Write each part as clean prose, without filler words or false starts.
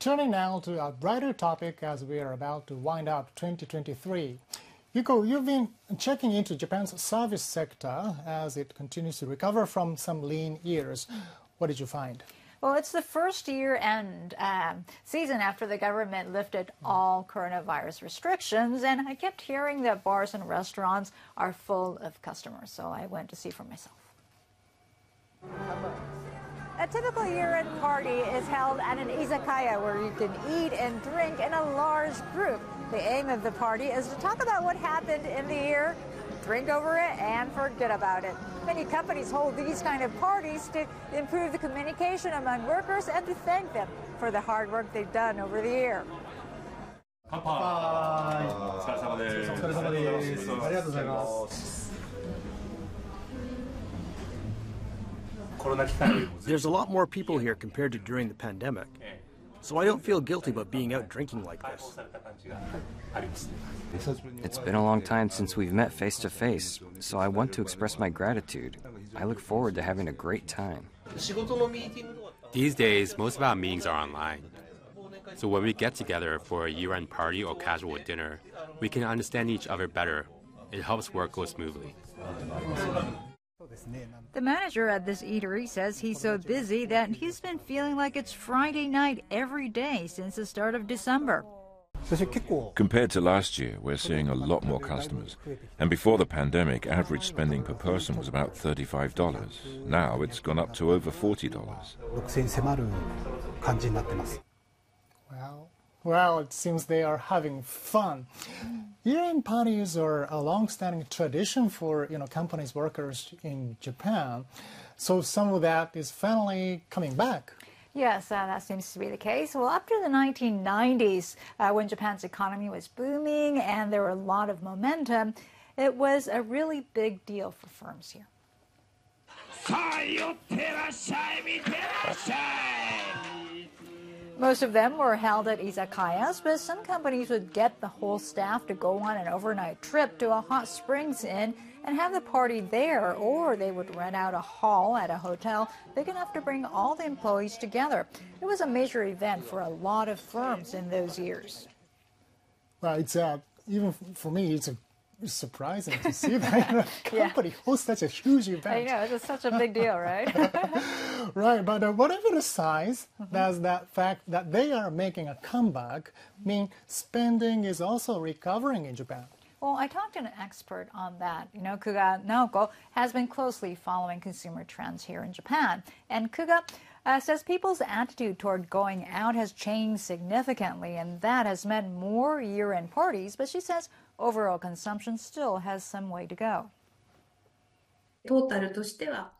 Turning now to a brighter topic as we are about to wind up 2023. Yuko, you've been checking into Japan's service sector as it continues to recover from some lean years. What did you find? Well, it's the first year-end season after the government lifted all coronavirus restrictions, and I kept hearing that bars and restaurants are full of customers, so I went to see for myself. A typical year-end party is held at an izakaya where you can eat and drink in a large group. The aim of the party is to talk about what happened in the year, drink over it, and forget about it. Many companies hold these kind of parties to improve the communication among workers and to thank them for the hard work they've done over the year. There's a lot more people here compared to during the pandemic, so I don't feel guilty about being out drinking like this. It's been a long time since we've met face to face, so I want to express my gratitude. I look forward to having a great time. These days, most of our meetings are online. So when we get together for a year-end party or casual dinner, we can understand each other better. It helps work go smoothly. The manager at this eatery says he's so busy that he's been feeling like it's Friday night every day since the start of December. Compared to last year, we're seeing a lot more customers. And before the pandemic, average spending per person was about $35. Now it's gone up to over $40. Well, it seems they are having fun. Year-end parties are a long-standing tradition for companies' workers in Japan. So some of that is finally coming back. Yes, that seems to be the case. Well, up to the 1990s, when Japan's economy was booming and there were a lot of momentum, it was a really big deal for firms here. Most of them were held at izakayas, but some companies would get the whole staff to go on an overnight trip to a hot springs inn and have the party there, or they would rent out a hall at a hotel big enough to bring all the employees together. It was a major event for a lot of firms in those years. Well, it's even for me, it's surprising to see that a company hosts such a huge event. I know, it's such a big deal, right? Right, but whatever the size, does that fact that they are making a comeback mean spending is also recovering in Japan? Well, I talked to an expert on that. Kuga Naoko has been closely following consumer trends here in Japan. And Kuga says people's attitude toward going out has changed significantly, and that has meant more year-end parties. But she says overall consumption still has some way to go.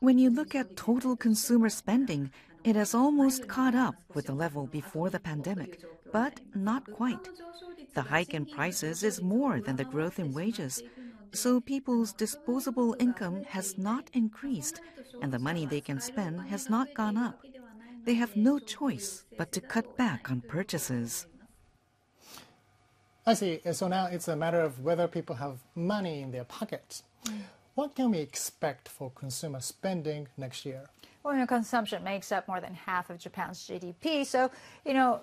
When you look at total consumer spending, it has almost caught up with the level before the pandemic, but not quite. The hike in prices is more than the growth in wages, so people's disposable income has not increased, and the money they can spend has not gone up. They have no choice but to cut back on purchases. I see. So now it's a matter of whether people have money in their pockets. What can we expect for consumer spending next year? Well, consumption makes up more than half of Japan's GDP. So,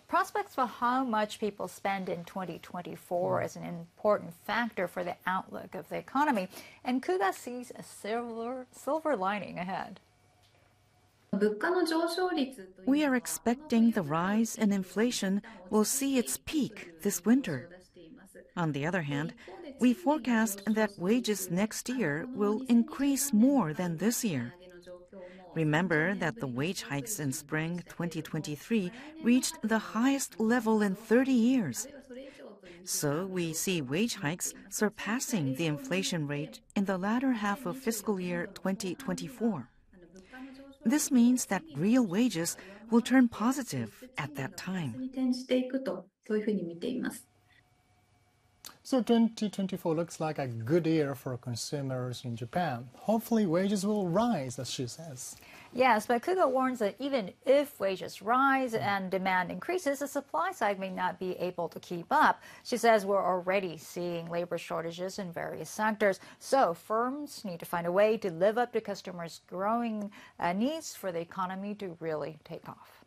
prospects for how much people spend in 2024 is an important factor for the outlook of the economy. And Kuga sees a silver lining ahead. We are expecting the rise in inflation will see its peak this winter. On the other hand, we forecast that wages next year will increase more than this year. Remember that the wage hikes in spring 2023 reached the highest level in 30 years. So we see wage hikes surpassing the inflation rate in the latter half of fiscal year 2024. This means that real wages will turn positive at that time. So 2024 looks like a good year for consumers in Japan. Hopefully wages will rise, as she says. Yes, but Kuga warns that even if wages rise and demand increases, the supply side may not be able to keep up. She says we're already seeing labor shortages in various sectors, so firms need to find a way to live up to customers' growing needs for the economy to really take off.